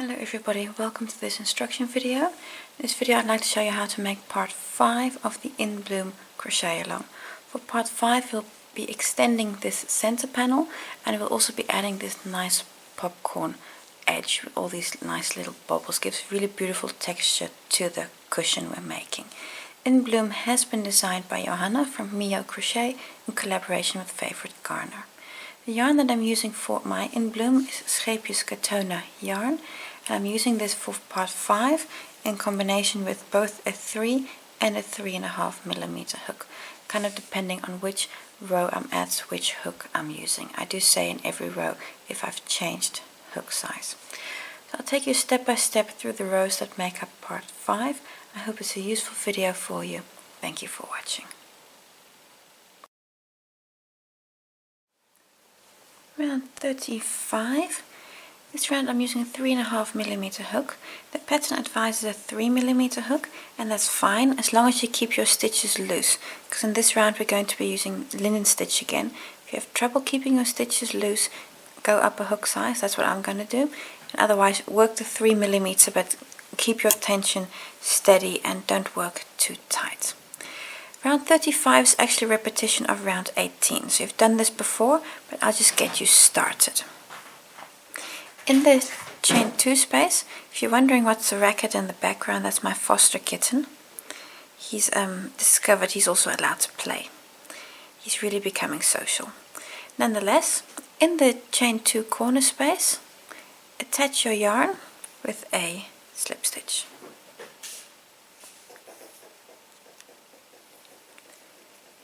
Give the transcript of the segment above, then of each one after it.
Hello everybody, welcome to this instruction video. In this video I'd like to show you how to make part 5 of the In Bloom crochet along. For part 5 we'll be extending this center panel and we'll also be adding this nice popcorn edge with all these nice little bubbles. Gives really beautiful texture to the cushion we're making. In Bloom has been designed by Johanna from Mio Crochet in collaboration with Favorite Garner. The yarn that I'm using for my In Bloom is Scheepjes Katona yarn, and I'm using this for part 5 in combination with both a 3 and a 3.5 millimeter hook, kind of depending on which row I'm at, which hook I'm using. I do say in every row if I've changed hook size. So I'll take you step by step through the rows that make up part 5. I hope it's a useful video for you. Thank you for watching. Round 35. This round I'm using a 3.5 millimeter hook. The pattern advises a 3 millimeter hook, and that's fine as long as you keep your stitches loose, because in this round we're going to be using linen stitch again. If you have trouble keeping your stitches loose, go up a hook size. That's what I'm going to do. And otherwise work the 3 millimeter, but keep your tension steady and don't work too tight. Round 35 is actually a repetition of round 18, so you've done this before, but I'll just get you started. In the chain 2 space, if you're wondering what's the racket in the background, that's my foster kitten. He's discovered he's also allowed to play. He's really becoming social. Nonetheless, in the chain 2 corner space, attach your yarn with a slip stitch.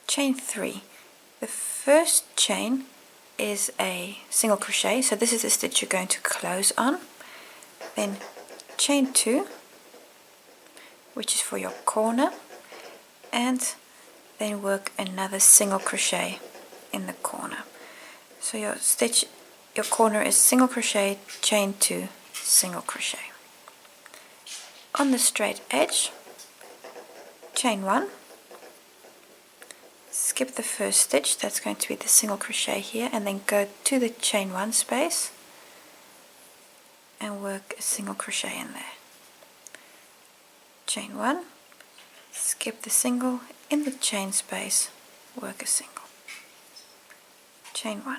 Chain 3. The first chain is a single crochet, so this is the stitch you're going to close on. Then chain 2, which is for your corner, and then work another single crochet in the corner. So your corner is single crochet, chain 2, single crochet. On the straight edge, chain 1. Skip the first stitch, that's going to be the single crochet here, and then go to the chain 1 space and work a single crochet in there. Chain 1, skip the single, in the chain space, work a single. Chain 1.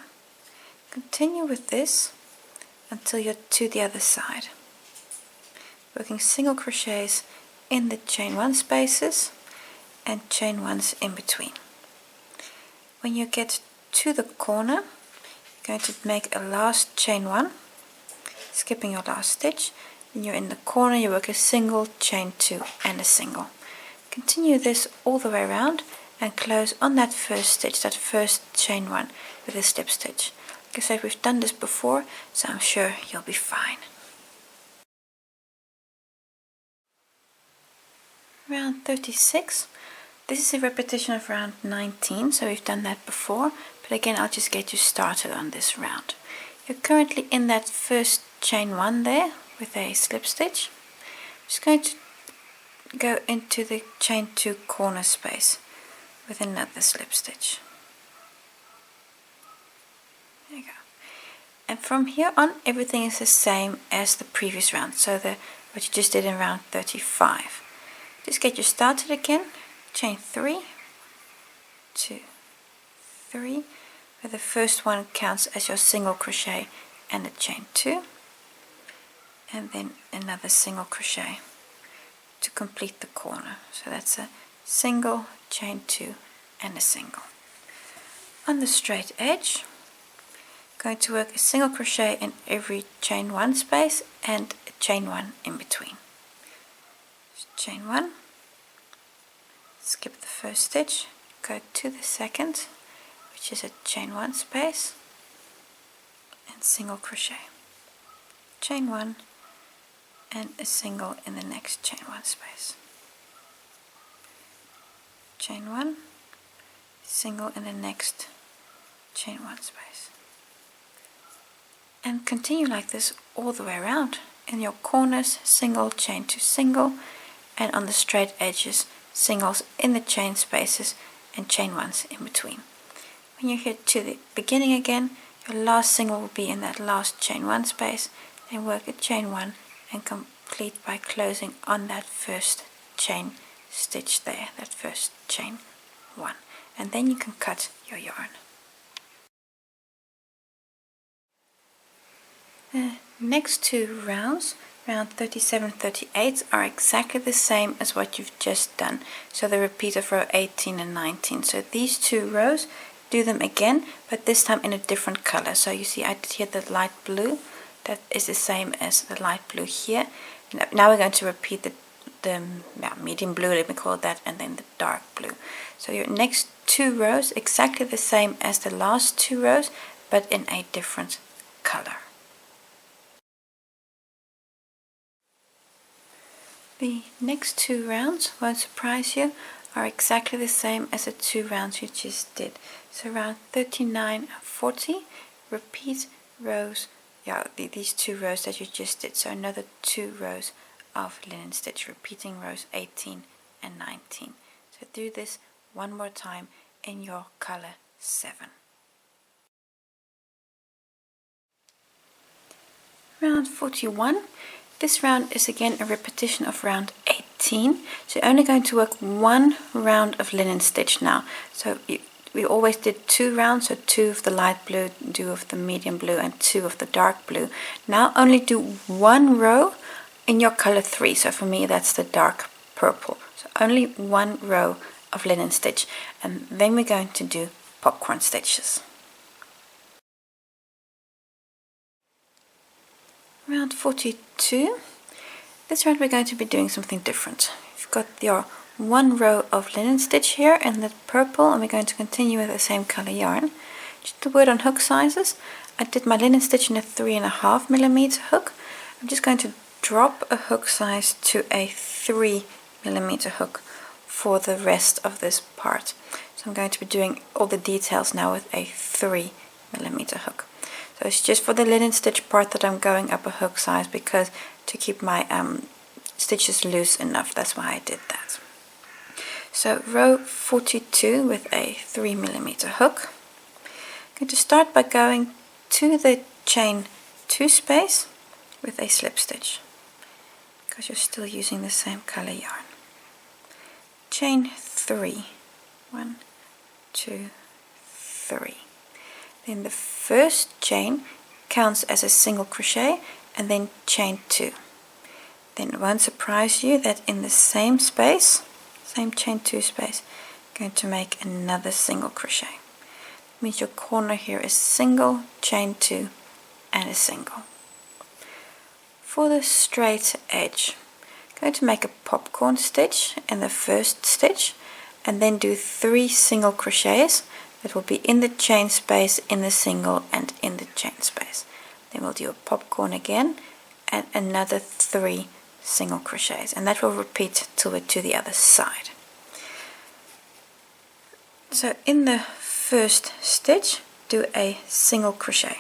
Continue with this until you're to the other side, working single crochets in the chain 1 spaces and chain 1s in between. When you get to the corner, you're going to make a last chain 1, skipping your last stitch. Then you're in the corner, you work a single, chain 2 and a single. Continue this all the way around and close on that first stitch, that first chain 1 with a slip stitch. Like I said, we've done this before, so I'm sure you'll be fine. Round 36. This is a repetition of round 19, so we've done that before, but again I'll just get you started on this round. You're currently in that first chain 1 there with a slip stitch. I'm just going to go into the chain 2 corner space with another slip stitch. There you go. And from here on everything is the same as the previous round, so what you just did in round 35. Just get you started again. Chain 3, 2, 3, where the first one counts as your single crochet and a chain 2, and then another single crochet to complete the corner. So that's a single, chain 2 and a single. On the straight edge, going to work a single crochet in every chain 1 space and a chain 1 in between. So chain 1, skip the first stitch, go to the second, which is a chain 1 space, and single crochet. Chain 1 and a single in the next chain 1 space. Chain 1, single in the next chain 1 space. And continue like this all the way around. In your corners, single, chain 2, single, and on the straight edges, singles in the chain spaces and chain 1s in between. When you get to the beginning again, your last single will be in that last chain 1 space, then work a chain 1 and complete by closing on that first chain stitch there, that first chain 1, and then you can cut your yarn. The next two rounds, round 37, 38, are exactly the same as what you've just done, so the repeat of row 18 and 19. So these two rows, do them again, but this time in a different color. So you see I did here the light blue, that is the same as the light blue here. Now we're going to repeat the medium blue, let me call it that, and then the dark blue. So your next two rows exactly the same as the last two rows, but in a different color. The next two rounds, won't surprise you, are exactly the same as the two rounds you just did. So round 39 and 40, repeat rows, these two rows that you just did. So another two rows of linen stitch, repeating rows 18 and 19. So do this one more time in your color 7. Round 41. This round is again a repetition of round 18, so you're only going to work one round of linen stitch now. So we always did 2 rounds, so 2 of the light blue, 2 of the medium blue, and 2 of the dark blue. Now only do 1 row in your color 3, so for me that's the dark purple. So only 1 row of linen stitch, and then we're going to do popcorn stitches. Round 42. This round we're going to be doing something different. You've got your 1 row of linen stitch here in the purple, and we're going to continue with the same color yarn. Just a word on hook sizes. I did my linen stitch in a 3.5mm hook. I'm just going to drop a hook size to a 3mm hook for the rest of this part. So I'm going to be doing all the details now with a 3mm hook. So it's just for the linen stitch part that I'm going up a hook size, because to keep my stitches loose enough, that's why I did that. So row 42 with a 3mm hook. I'm going to start by going to the chain 2 space with a slip stitch, because you're still using the same color yarn. Chain 3, 1, 2, 3. Then the first chain counts as a single crochet, and then chain 2. Then it won't surprise you that in the same space, same chain 2 space, you're going to make another single crochet. That means your corner here is single, chain 2, and a single. For the straight edge, I'm going to make a popcorn stitch in the first stitch, and then do 3 single crochets that will be in the chain space, in the single, and in the chain space. Then we'll do a popcorn again and another 3 single crochets, and that will repeat till we're to the other side. So in the first stitch, do a single crochet.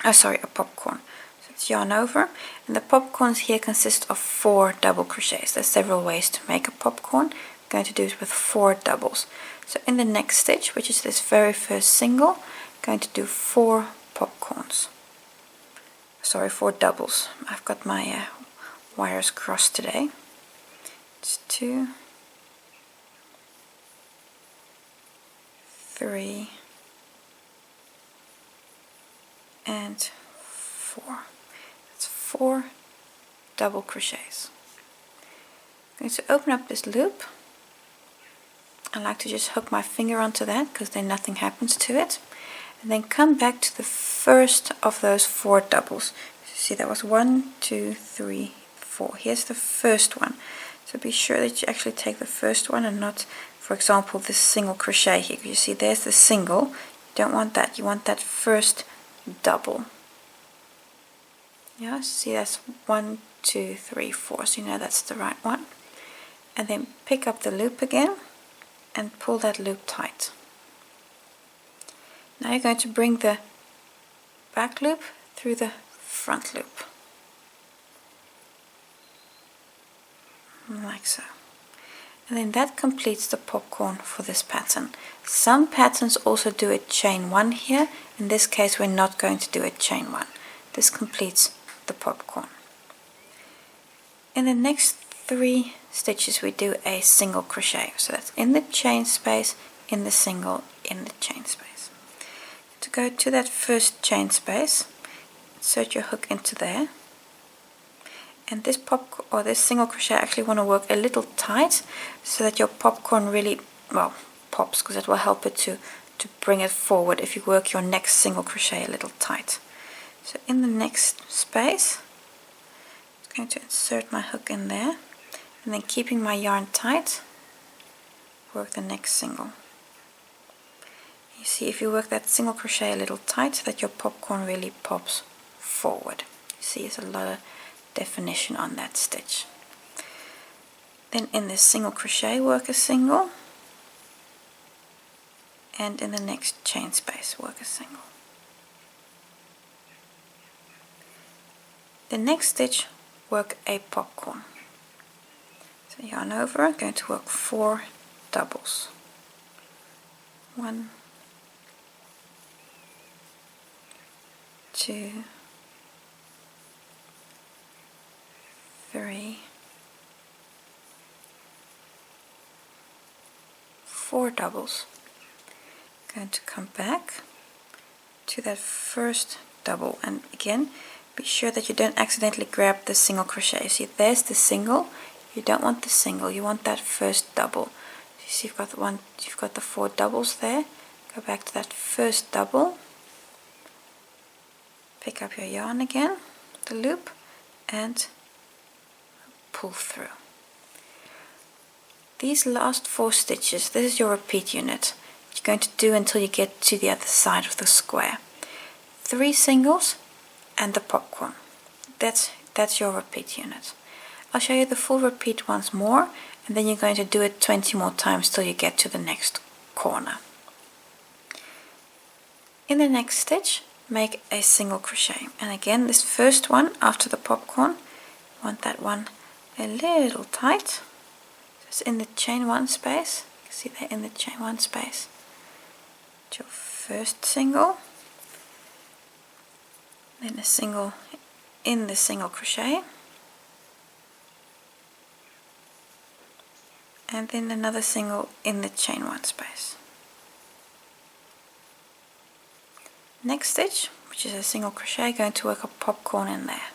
A popcorn. So it's yarn over, and the popcorns here consist of 4 double crochets. There's several ways to make a popcorn. I'm going to do it with 4 doubles. So in the next stitch, which is this very first single, I'm going to do 4 popcorns. 4 doubles. I've got my wires crossed today. It's 2, 3, and 4. That's 4 double crochets. I'm going to open up this loop. I like to just hook my finger onto that, because then nothing happens to it. And then come back to the first of those 4 doubles. See, that was 1, 2, 3, 4. Here's the first one. So be sure that you actually take the first one and not, for example, this single crochet here. You see, there's the single. You don't want that. You want that first double. Yeah, see, that's 1, 2, 3, 4. So you know that's the right one. And then pick up the loop again and pull that loop tight. Now you're going to bring the back loop through the front loop, like so. And then that completes the popcorn for this pattern. Some patterns also do a chain 1 here. In this case we're not going to do a chain 1. This completes the popcorn. In the next 3 stitches we do a single crochet, so that's in the chain space, in the single, in the chain space. To go to that first chain space, insert your hook into there, and this this single crochet I actually want to work a little tight so that your popcorn really pops, because it will help it to bring it forward if you work your next single crochet a little tight. So in the next space, I'm going to insert my hook in there, and then keeping my yarn tight, work the next single. You see, if you work that single crochet a little tight, so that your popcorn really pops forward. You see, there's a lot of definition on that stitch. Then in this single crochet, work a single, and in the next chain space, work a single. The next stitch, work a popcorn. So yarn over, I'm going to work 4 doubles. 1, 2, 3, 4 doubles. I'm going to come back to that first double, and again be sure that you don't accidentally grab the single crochet. See, there's the single. You don't want the single, you want that first double. So you see, you've got the 4 doubles there. Go back to that first double, pick up your yarn again, the loop, and pull through. These last 4 stitches, this is your repeat unit. You're going to do until you get to the other side of the square. 3 singles and the popcorn. That's your repeat unit. I'll show you the full repeat once more, and then you're going to do it 20 more times till you get to the next corner. In the next stitch, make a single crochet, and again this first one after the popcorn, you want that one a little tight. Just in the chain 1 space. You see there, in the chain 1 space. Your first single, then a single in the single crochet, and then another single in the chain 1 space. Next stitch, which is a single crochet, going to work a popcorn in there.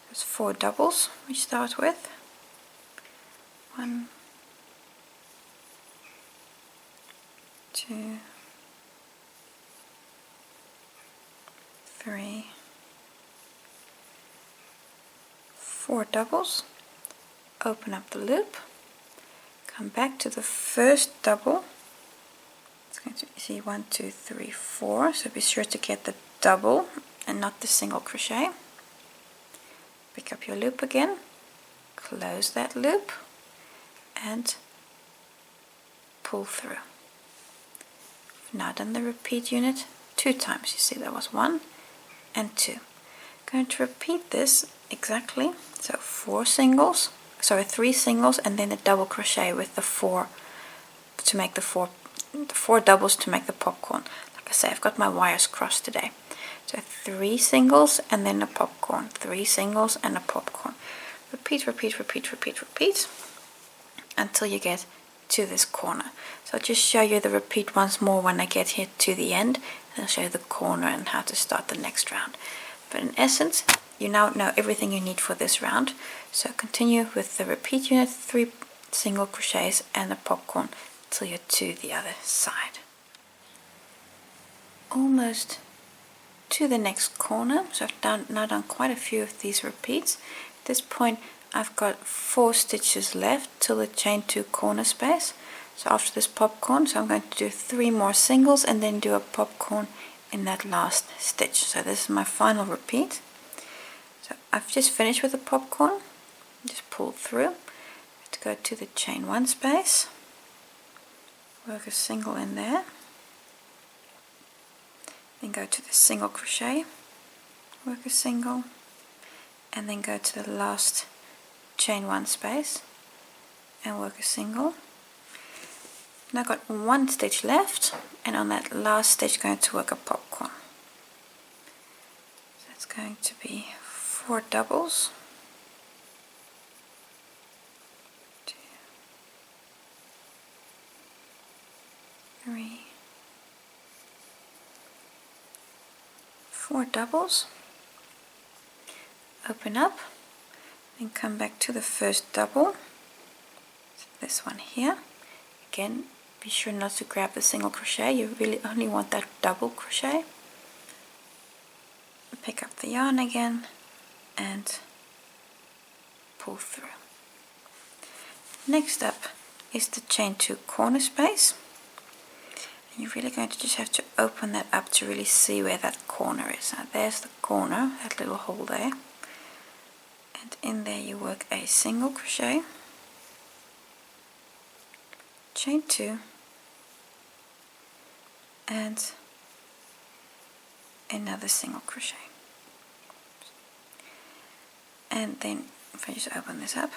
There's 4 doubles we start with. 1, 2, 3, 4 doubles, open up the loop, come back to the first double. It's going to be 1, 2, 3, 4, so be sure to get the double and not the single crochet. Pick up your loop again, close that loop, and pull through. I've now done the repeat unit 2 times. You see, there was 1 and 2. I'm going to repeat this exactly, so 3 singles, and then a double crochet with the 4 to make the 4 doubles to make the popcorn. Like I say, I've got my wires crossed today. So 3 singles and then a popcorn, 3 singles and a popcorn. Repeat, repeat, repeat, repeat, repeat until you get to this corner. So I'll just show you the repeat once more when I get here to the end, and I'll show you the corner and how to start the next round. But in essence, you now know everything you need for this round. So continue with the repeat unit, 3 single crochets and a popcorn till you're to the other side. Almost to the next corner. So I've now done quite a few of these repeats. At this point I've got 4 stitches left till the chain 2 corner space. So after this popcorn, so I'm going to do 3 more singles and then do a popcorn in that last stitch. So this is my final repeat. So I've just finished with the popcorn, just pull through, to go to the chain 1 space, work a single in there, then go to the single crochet, work a single, and then go to the last chain 1 space and work a single. Now I've got 1 stitch left, and on that last stitch going to work a popcorn. So it's going to be 4 doubles, 3, 4 doubles, open up, then come back to the first double, this one here. Again, be sure not to grab the single crochet, you really only want that double crochet. Pick up the yarn again and pull through. Next up is the chain 2 corner space. And you're really going to just have to open that up to really see where that corner is. Now there's the corner, that little hole there. And in there you work a single crochet, chain 2, and another single crochet. And then if I just open this up,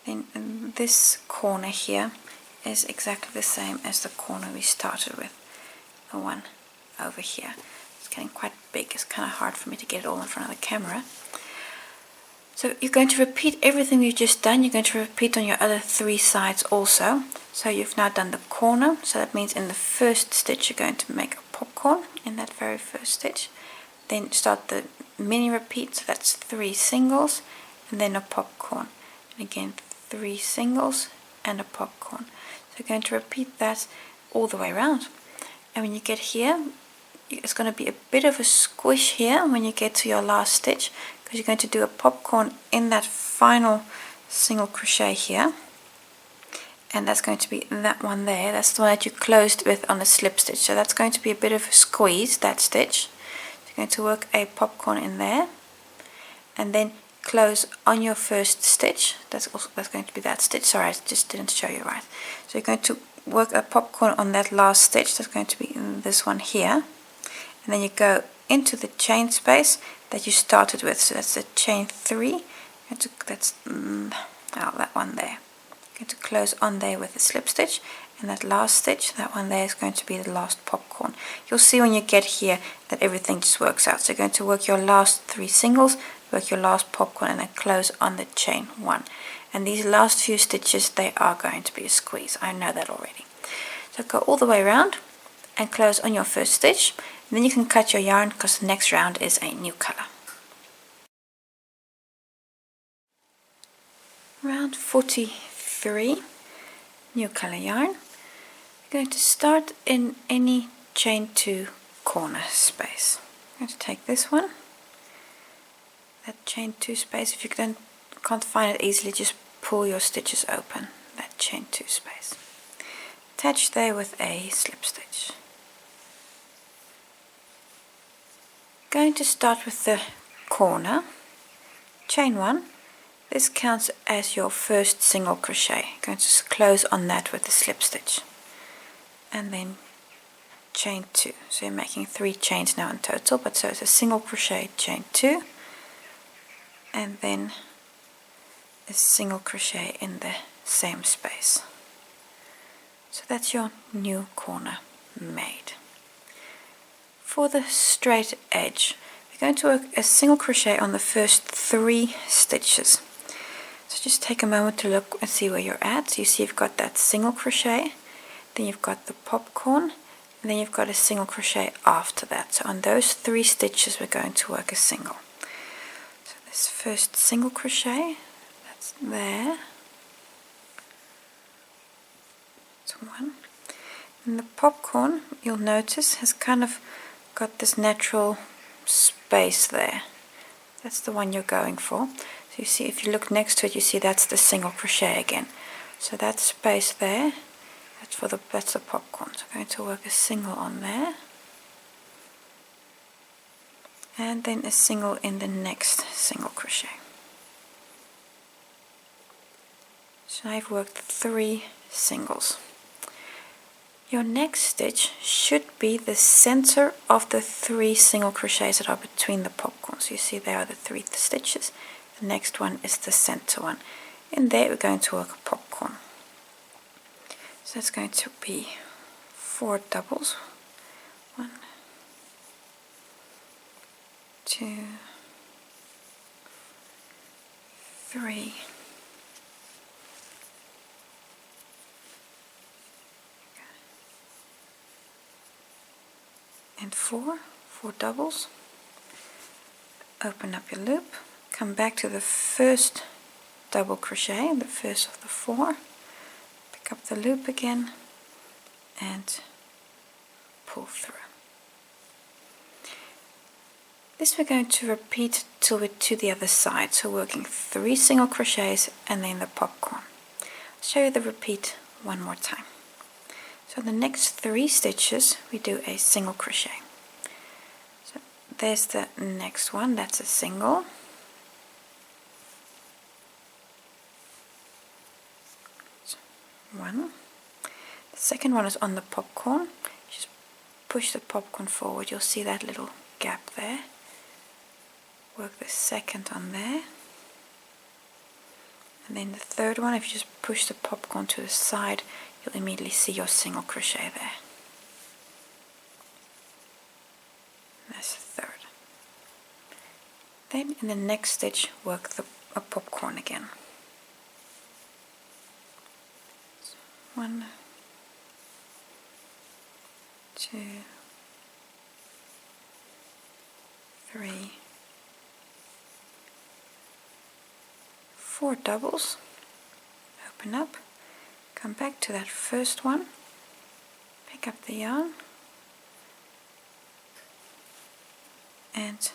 then this corner here is exactly the same as the corner we started with, the one over here. It's getting quite big, it's kind of hard for me to get it all in front of the camera. So you're going to repeat everything you've just done. You're going to repeat on your other 3 sides also. So you've now done the corner, so that means in the first stitch you're going to make a popcorn in that very first stitch. Then start the mini repeat, so that's 3 singles and then a popcorn. And again 3 singles and a popcorn. So you're going to repeat that all the way around. And when you get here, it's going to be a bit of a squish here when you get to your last stitch, because you're going to do a popcorn in that final single crochet here. And that's going to be that one there. That's the one that you closed with on the slip stitch. So that's going to be a bit of a squeeze, that stitch. So you're going to work a popcorn in there. And then close on your first stitch. That's going to be that stitch. Sorry, I just didn't show you right. So you're going to work a popcorn on that last stitch. That's going to be in this one here. And then you go into the chain space that you started with. So that's the chain 3. That's that one there. Going to close on there with a slip stitch, and that last stitch, that one there, is going to be the last popcorn. You'll see when you get here that everything just works out. So you're going to work your last 3 singles, work your last popcorn, and then close on the chain 1. And these last few stitches, they are going to be a squeeze. I know that already. So go all the way around and close on your first stitch, and then you can cut your yarn because the next round is a new color. Round 43, new color yarn. We're going to start in any chain 2 corner space. I'm going to take this one, that chain 2 space. If you can't find it easily, just pull your stitches open, that chain 2 space. Attach there with a slip stitch. Going to start with the corner, chain 1. This counts as your first single crochet. Going to close on that with a slip stitch. And then chain 2. So you're making 3 chains now in total, but so it's a single crochet, chain 2, and then a single crochet in the same space. So that's your new corner made. For the straight edge, we're going to work a single crochet on the first 3 stitches. So just take a moment to look and see where you're at. So you see you've got that single crochet, then you've got the popcorn, and then you've got a single crochet after that. So on those 3 stitches we're going to work a single. So this first single crochet, that's there. That's 1. And the popcorn, you'll notice, has kind of got this natural space there. That's the one you're going for. So you see, if you look next to it, you see that's the single crochet again. So that space there, that's the popcorn. So I'm going to work a single on there, and then a single in the next single crochet. So I've worked 3 singles. Your next stitch should be the center of the 3 single crochets that are between the popcorns. You see there are the 3 stitches. The next one is the center one. In there we're going to work a popcorn. So that's going to be 4 doubles. 1, 2, 3, 4, and 4 doubles, open up your loop, come back to the first double crochet, the first of the 4, pick up the loop again and pull through. This we're going to repeat till we're to the other side, so working 3 single crochets and then the popcorn. I'll show you the repeat one more time. So the next 3 stitches we do a single crochet. So there's the next one, that's a single. So 1. The second one is on the popcorn. Just push the popcorn forward, you'll see that little gap there. Work the second on there, and then the third one, if you just push the popcorn to the side, you'll immediately see your single crochet there. That's the third. Then in the next stitch work a popcorn again. So 1, 2, 3, 4 doubles, open up, come back to that first one, pick up the yarn and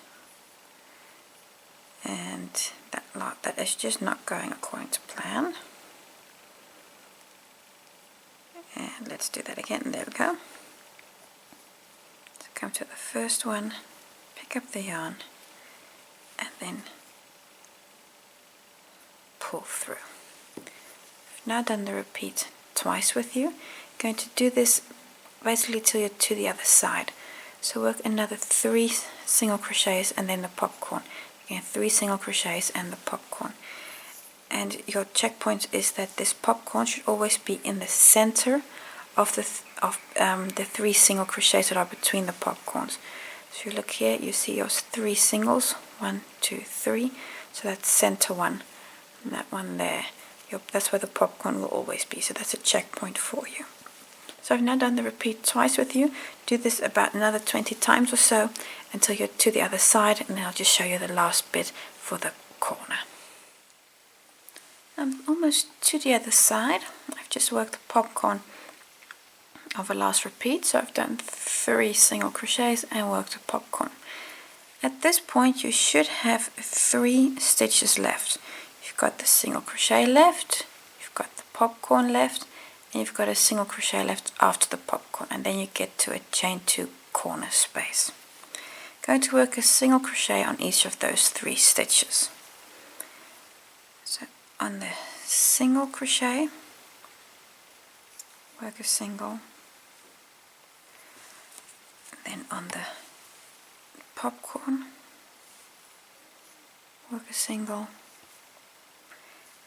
that is just not going according to plan. And let's do that again. There we go. So come to the first one, pick up the yarn and then pull through. I've now done the repeat twice with you. I'm going to do this basically till you're to the other side. So work another 3 single crochets and then the popcorn. Again, 3 single crochets and the popcorn. And your checkpoint is that this popcorn should always be in the center of the 3 single crochets that are between the popcorns. So if you look here, you see your 3 singles, 1, 2, 3. So that's center one. And that one there, that's where the popcorn will always be, so that's a checkpoint for you. So I've now done the repeat twice with you. Do this about another 20 times or so until you're to the other side, and then I'll just show you the last bit for the corner. I'm almost to the other side. I've just worked the popcorn of the last repeat, so I've done 3 single crochets and worked the popcorn. At this point you should have 3 stitches left. You've got the single crochet left, you've got the popcorn left, and you've got a single crochet left after the popcorn, and then you get to a chain 2 corner space. Going to work a single crochet on each of those 3 stitches. So on the single crochet, work a single, then on the popcorn, work a single,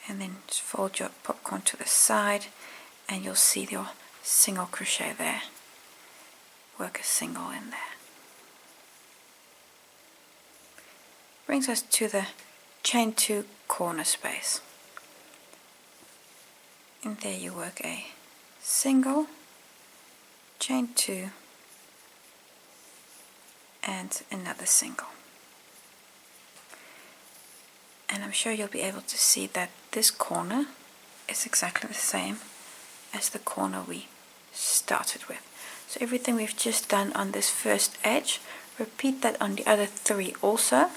and then just fold your popcorn to the side and you'll see your single crochet there. Work a single in there. Brings us to the chain 2 corner space. And there you work a single, chain 2 and another single. And I'm sure you'll be able to see that this corner is exactly the same as the corner we started with. So everything we've just done on this first edge, repeat that on the other 3 also.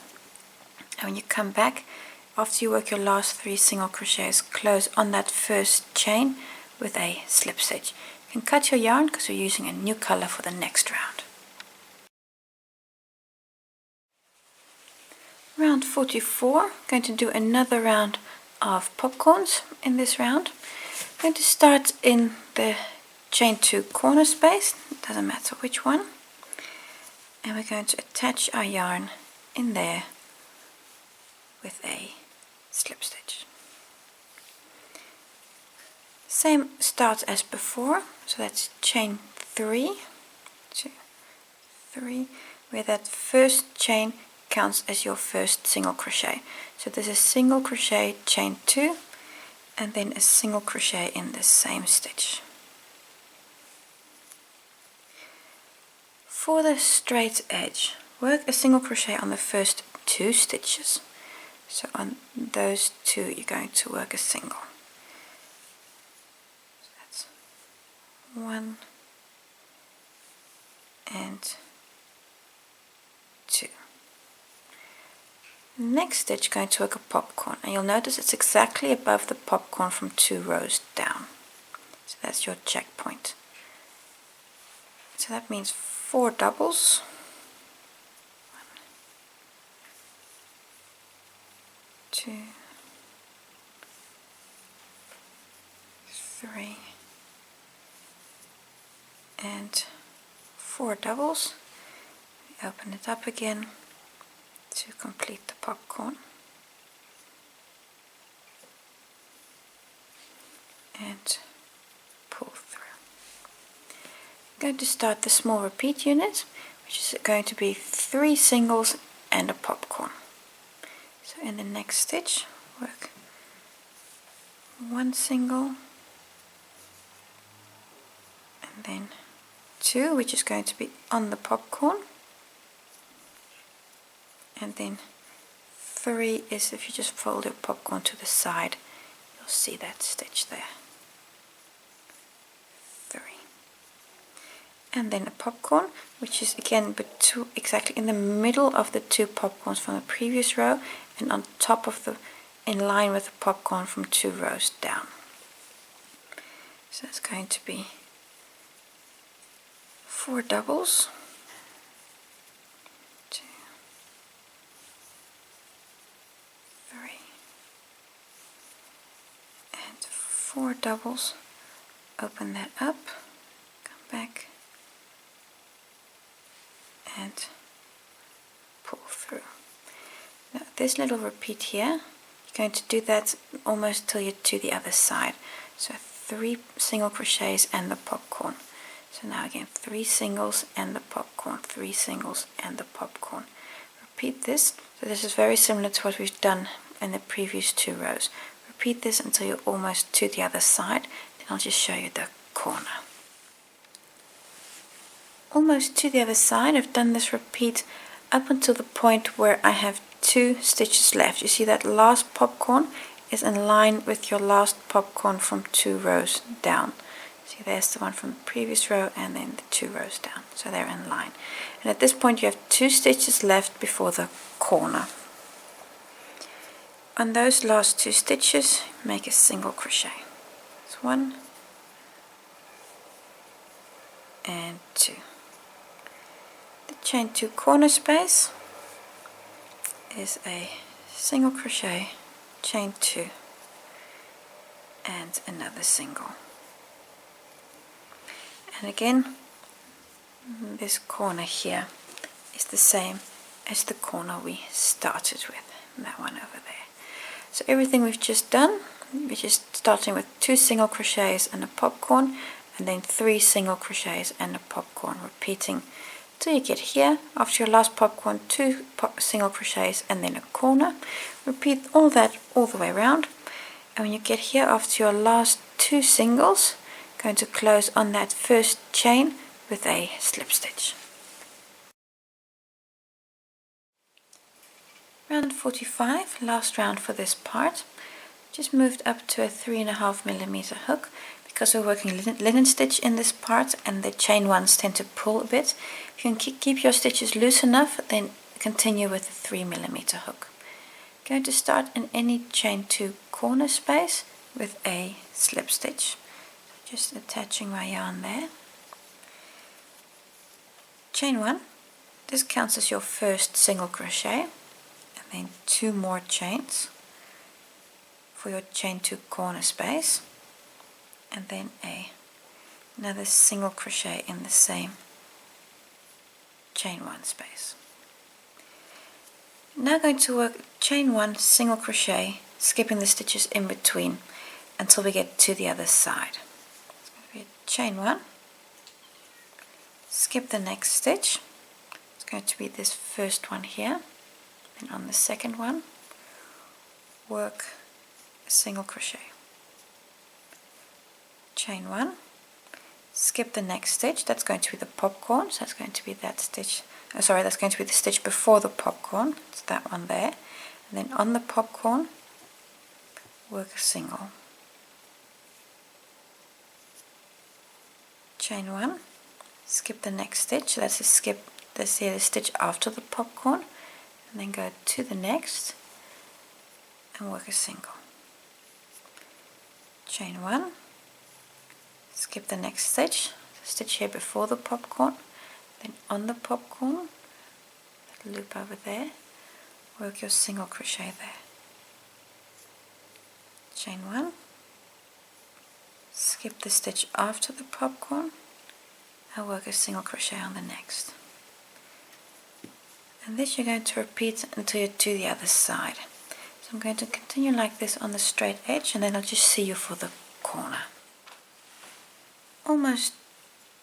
And when you come back, after you work your last 3 single crochets, close on that first chain with a slip stitch. You can cut your yarn because we're using a new color for the next round. Round 44, going to do another round of popcorns in this round. I'm going to start in the chain 2 corner space, doesn't matter which one, and we're going to attach our yarn in there with a slip stitch. Same start as before, so that's chain 3, 2, 3, where that first chain counts as your first single crochet. So there's a single crochet, chain 2, and then a single crochet in the same stitch. For the straight edge, work a single crochet on the first 2 stitches. So on those 2 you're going to work a single. So that's 1 and 2. Next stitch going to work a popcorn, and you'll notice it's exactly above the popcorn from 2 rows down. So that's your checkpoint. So that means 4 doubles. 1, 2, 3, and 4 doubles. Open it up again to complete the popcorn, and pull through. I'm going to start the small repeat unit, which is going to be 3 singles and a popcorn. So in the next stitch, work 1 single, and then 2, which is going to be on the popcorn, and then 3 is if you just fold your popcorn to the side, you'll see that stitch there. 3. And then a popcorn, which is again exactly in the middle of the 2 popcorns from the previous row, and on top of in line with the popcorn from 2 rows down. So it's going to be 4 doubles, 2, 3, and 4 doubles. Open that up, come back, and pull through. Now this little repeat here, you're going to do that almost till you're to the other side. So 3 single crochets and the popcorn. So now again 3 singles and the popcorn, 3 singles and the popcorn. Repeat this. So this is very similar to what we've done in the previous 2 rows. Repeat this until you're almost to the other side. Then I'll just show you the corner. Almost to the other side, I've done this repeat up until the point where I have 2 stitches left. You see that last popcorn is in line with your last popcorn from 2 rows down. See, there's the one from the previous row and then the 2 rows down. So they're in line. And at this point you have 2 stitches left before the corner. On those last 2 stitches, make a single crochet. So 1 and 2. The chain 2 corner space is a single crochet, chain 2, and another single. And again, this corner here is the same as the corner we started with, that one over there. So everything we've just done, we're just starting with 2 single crochets and a popcorn, and then 3 single crochets and a popcorn, repeating till you get here. After your last popcorn, 2 single crochets and then a corner. Repeat all that all the way around, and when you get here after your last 2 singles, going to close on that first chain with a slip stitch. Round 45, last round for this part. Just moved up to a 3.5mm hook because we're working linen stitch in this part and the chain ones tend to pull a bit. If you can keep your stitches loose enough, then continue with the 3mm hook. Going to start in any chain 2 corner space with a slip stitch. Just attaching my yarn there. Chain 1, this counts as your first single crochet, and then 2 more chains for your chain 2 corner space, and then another single crochet in the same chain 1 space. Now going to work chain 1 single crochet, skipping the stitches in between until we get to the other side. Chain 1, skip the next stitch. It's going to be this first one here, and on the second one work a single crochet. Chain 1, skip the next stitch. That's going to be the popcorn, so that's going to be that stitch. Sorry, that's going to be the stitch before the popcorn. It's that one there. And then on the popcorn, work a single. Chain 1, skip the next stitch. That's a skip. Let's see the stitch after the popcorn, and then go to the next and work a single. Chain 1, skip the next stitch. The stitch here before the popcorn, then on the popcorn, that loop over there, work your single crochet there. Chain 1, skip the stitch after the popcorn and work a single crochet on the next. And this you're going to repeat until you do the other side. So I'm going to continue like this on the straight edge, and then I'll just see you for the corner. Almost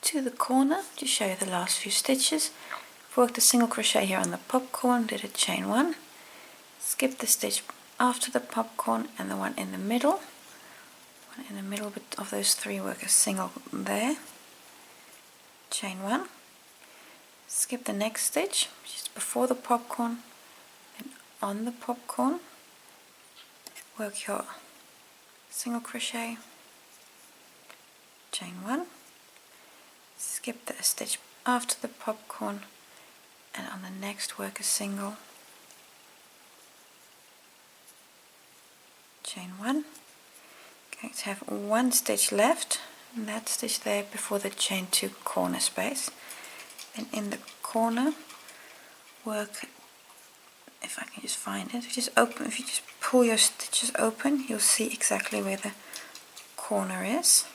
to the corner, just show you the last few stitches. I've worked a single crochet here on the popcorn, did a chain 1, skip the stitch after the popcorn and the one in the middle. One in the middle of those three, work a single there. Chain 1, skip the next stitch, just before the popcorn, then on the popcorn, work your single crochet, chain 1, skip the stitch after the popcorn, and on the next work a single, chain 1. Going to have one stitch left, and that stitch there before the chain 2 corner space. Then in the corner, work, if I can just find it, if you just pull your stitches open, you'll see exactly where the corner is.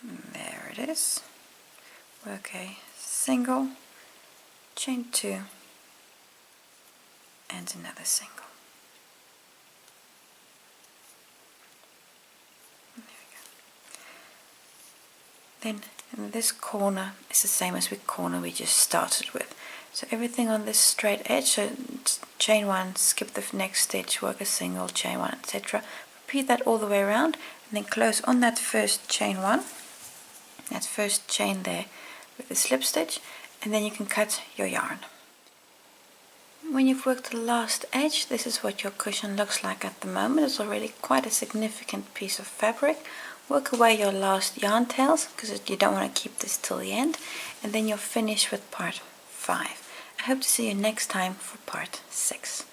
And there it is. Work a single, chain 2, and another single. Then in this corner is the same as the corner we just started with. So everything on this straight edge, so chain 1, skip the next stitch, work a single, chain 1, etc. Repeat that all the way around, and then close on that first chain 1, that first chain there with the slip stitch, and then you can cut your yarn. When you've worked the last edge, this is what your cushion looks like at the moment. It's already quite a significant piece of fabric. Work away your last yarn tails, because you don't want to keep this till the end, and then you're finished with part 5. I hope to see you next time for part 6.